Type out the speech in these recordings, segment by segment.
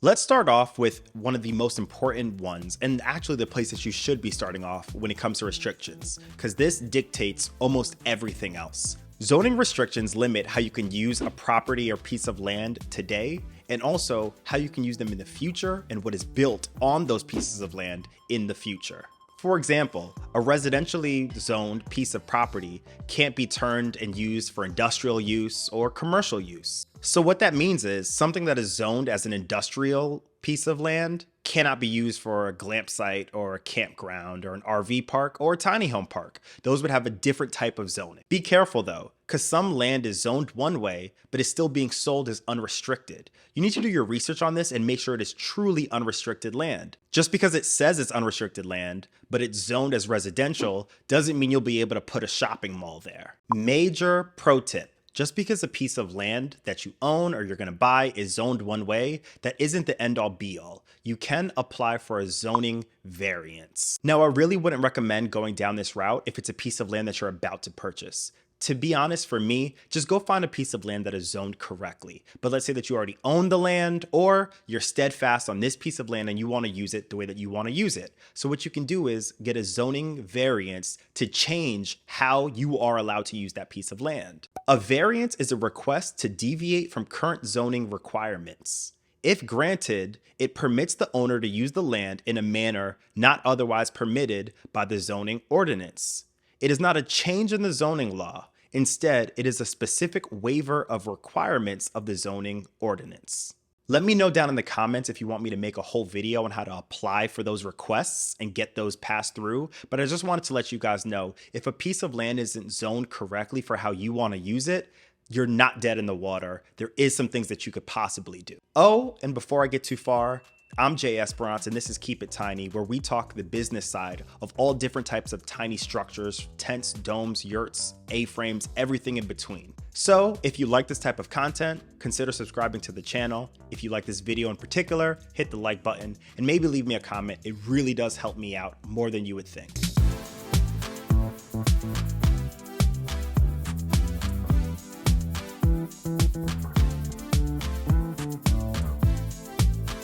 Let's start off with one of the most important ones, and actually the place that you should be starting off when it comes to restrictions, because this dictates almost everything else. Zoning restrictions limit how you can use a property or piece of land today, and also how you can use them in the future and what is built on those pieces of land in the future. For example, a residentially zoned piece of property can't be turned and used for industrial use or commercial use. So what that means is something that is zoned as an industrial piece of land cannot be used for a glamp site or a campground or an RV park or a tiny home park. Those would have a different type of zoning. Be careful though, because some land is zoned one way, but is still being sold as unrestricted. You need to do your research on this and make sure it is truly unrestricted land. Just because it says it's unrestricted land, but it's zoned as residential, doesn't mean you'll be able to put a shopping mall there. Major pro tip. Just because a piece of land that you own or you're going to buy is zoned one way, that isn't the end all be all. You can apply for a zoning variance. Now, I really wouldn't recommend going down this route if it's a piece of land that you're about to purchase. To be honest, for me, just go find a piece of land that is zoned correctly. But let's say that you already own the land or you're steadfast on this piece of land and you want to use it the way that you want to use it. So what you can do is get a zoning variance to change how you are allowed to use that piece of land. A variance is a request to deviate from current zoning requirements. If granted, it permits the owner to use the land in a manner not otherwise permitted by the zoning ordinance. It is not a change in the zoning law. Instead, it is a specific waiver of requirements of the zoning ordinance. Let me know down in the comments if you want me to make a whole video on how to apply for those requests and get those passed through. But I just wanted to let you guys know, if a piece of land isn't zoned correctly for how you want to use it, you're not dead in the water. There is some things that you could possibly do. Oh, and before I get too far, I'm j.esperance and this is Keep It Tiny, where we talk the business side of all different types of tiny structures, tents, domes, yurts, A-frames, everything in between. So if you like this type of content, consider subscribing to the channel. If you like this video in particular, hit the like button and maybe leave me a comment. It really does help me out more than you would think.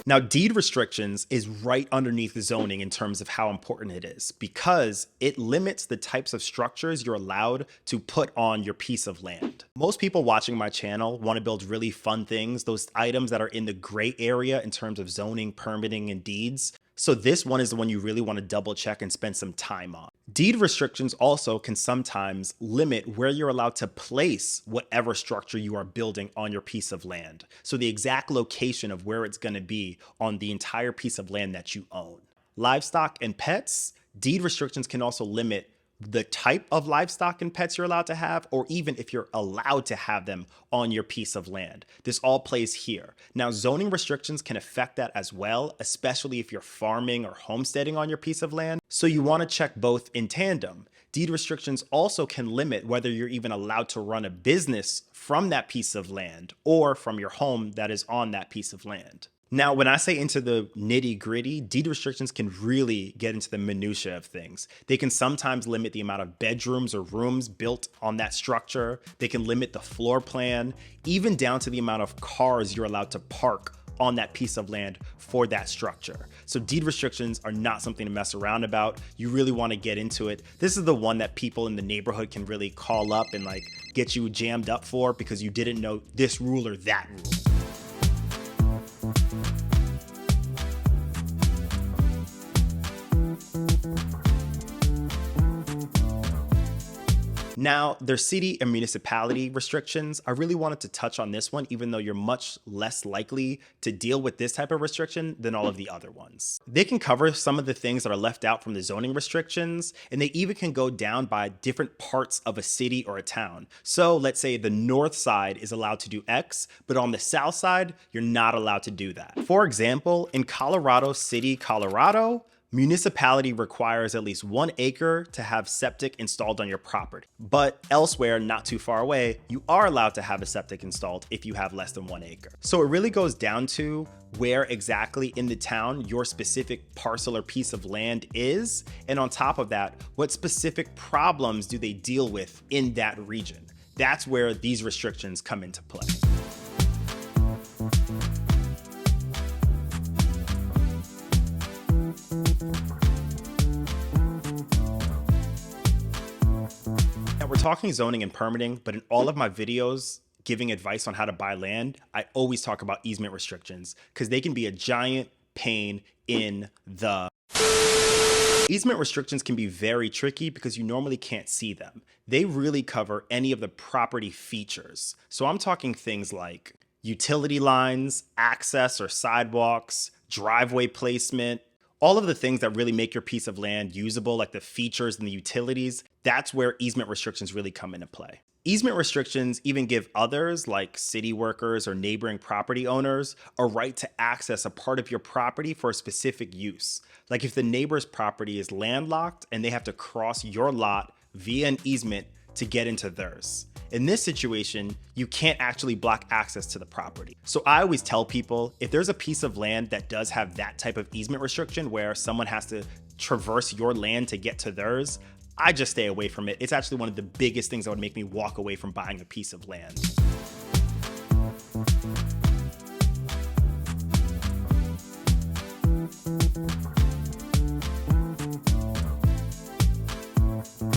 Now, deed restrictions is right underneath the zoning in terms of how important it is, because it limits the types of structures you're allowed to put on your piece of land. Most people watching my channel want to build really fun things, those items that are in the gray area in terms of zoning, permitting, and deeds. So this one is the one you really want to double check and spend some time on. Deed restrictions also can sometimes limit where you're allowed to place whatever structure you are building on your piece of land. So the exact location of where it's going to be on the entire piece of land that you own. Livestock and pets, deed restrictions can also limit the type of livestock and pets you're allowed to have, or even if you're allowed to have them on your piece of land. This all plays here. Now, zoning restrictions can affect that as well, especially if you're farming or homesteading on your piece of land. So you want to check both in tandem. Deed restrictions also can limit whether you're even allowed to run a business from that piece of land or from your home that is on that piece of land. Now, when I say into the nitty gritty, deed restrictions can really get into the minutia of things. They can sometimes limit the amount of bedrooms or rooms built on that structure. They can limit the floor plan, even down to the amount of cars you're allowed to park on that piece of land for that structure. So deed restrictions are not something to mess around about. You really want to get into it. This is the one that people in the neighborhood can really call up and like get you jammed up for because you didn't know this rule or that rule. Now, there's city and municipality restrictions. I really wanted to touch on this one, even though you're much less likely to deal with this type of restriction than all of the other ones. They can cover some of the things that are left out from the zoning restrictions, and they even can go down by different parts of a city or a town. So let's say the north side is allowed to do X, but on the south side, you're not allowed to do that. For example, in Colorado City, Colorado, municipality requires at least 1 acre to have septic installed on your property. But elsewhere, not too far away, you are allowed to have a septic installed if you have less than 1 acre. So it really goes down to where exactly in the town your specific parcel or piece of land is. And on top of that, what specific problems do they deal with in that region? That's where these restrictions come into play. We're talking zoning and permitting, but in all of my videos giving advice on how to buy land, I always talk about easement restrictions because they can be a giant pain in the... Easement restrictions can be very tricky because you normally can't see them. They really cover any of the property features. So I'm talking things like utility lines, access or sidewalks, driveway placement, all of the things that really make your piece of land usable, like the features and the utilities. That's where easement restrictions really come into play. Easement restrictions even give others, like city workers or neighboring property owners, a right to access a part of your property for a specific use. Like if the neighbor's property is landlocked and they have to cross your lot via an easement to get into theirs. In this situation, you can't actually block access to the property. So I always tell people, if there's a piece of land that does have that type of easement restriction where someone has to traverse your land to get to theirs, I just stay away from it. It's actually one of the biggest things that would make me walk away from buying a piece of land.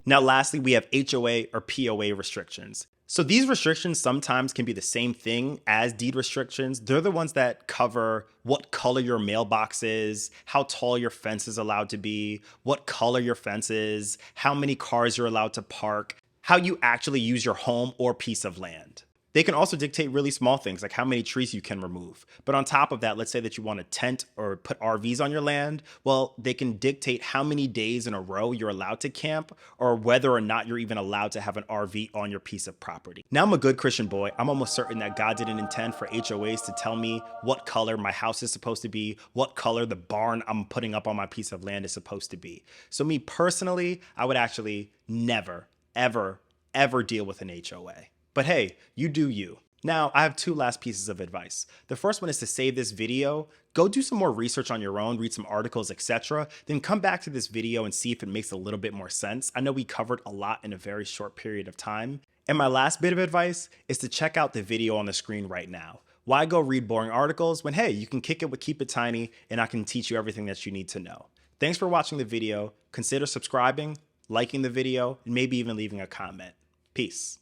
Now, lastly, we have HOA or POA restrictions. So these restrictions sometimes can be the same thing as deed restrictions. They're the ones that cover what color your mailbox is, how tall your fence is allowed to be, what color your fence is, how many cars you're allowed to park, how you actually use your home or piece of land. They can also dictate really small things like how many trees you can remove. But on top of that, let's say that you want to tent or put RVs on your land. Well, they can dictate how many days in a row you're allowed to camp or whether or not you're even allowed to have an RV on your piece of property. Now, I'm a good Christian boy. I'm almost certain that God didn't intend for HOAs to tell me what color my house is supposed to be, what color the barn I'm putting up on my piece of land is supposed to be. So me personally, I would actually never, ever, ever deal with an HOA. But hey, you do you. Now, I have two last pieces of advice. The first one is to save this video, go do some more research on your own, read some articles, etc. Then come back to this video and see if it makes a little bit more sense. I know we covered a lot in a very short period of time. And my last bit of advice is to check out the video on the screen right now. Why go read boring articles when, hey, you can kick it with Keep It Tiny and I can teach you everything that you need to know. Thanks for watching the video. Consider subscribing, liking the video, and maybe even leaving a comment. Peace.